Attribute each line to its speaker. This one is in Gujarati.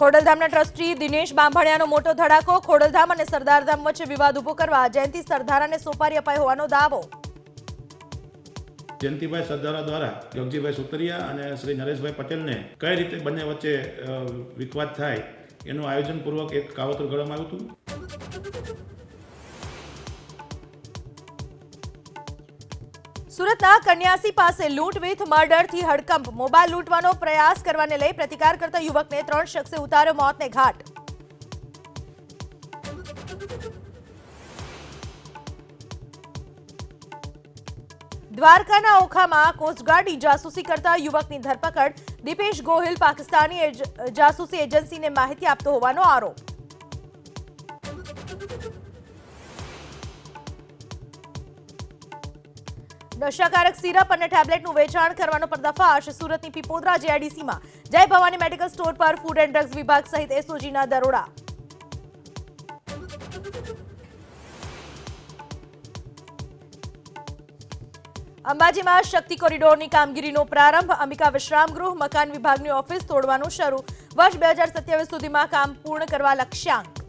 Speaker 1: ખોડલધામના ટ્રસ્ટી દિનેશ બાંભણિયાનો મોટો ધડાકો. ખોડલધામ અને સરદારધામ વચ્ચે વિવાદ ઉભો કરવા જયંતિ સરદારાને સોપારી અપાઈ હોવાનો દાવો.
Speaker 2: જયંતિભાઈ સરદારા દ્વારા ગગજીભાઈ સુતરિયા અને શ્રી નરેશભાઈ પટેલને કઈ રીતે બંને વચ્ચે વિવાદ થાય એનું આયોજનપૂર્વક એક કાવતરું ઘડવામાં આવ્યું હતું.
Speaker 1: સુરતના કન્યાસી પાસે લૂંટ વિથ મર્ડરથી હડકંપ. મોબાઈલ લૂંટવાનો પ્રયાસ કરવાને લઈ પ્રતિકાર કરતા યુવકને 3 શખ્સે ઉતાર્યો મોતને ઘાટ. દ્વારકાના ઓખામાં કોસ્ટગાર્ડની જાસૂસી કરતા યુવકની ધરપકડ. દીપેશ ગોહિલ પાકિસ્તાની જાસૂસી એજન્સીને માહિતી આપતો હોવાનો આરોપ. નશાકારક સિરપ અને ટેબ્લેટનું વેચાણ કરવાનો પર્દાફાશ. સુરતની પીપોદરા જેઆઈડીસીમાં જય ભવાની મેડિકલ સ્ટોર પર ફૂડ એન્ડ ડ્રગ્સ વિભાગ સહિત એસઓજીના દરોડા. અંબાજીમાં શક્તિ કોરિડોરની કામગીરીનો પ્રારંભ. અંબિકા વિશ્રામગૃહ મકાન વિભાગની ઓફિસ તોડવાનું શરૂ. વર્ષ 2027 સુધીમાં કામ પૂર્ણ કરવા લક્ષ્યાંક.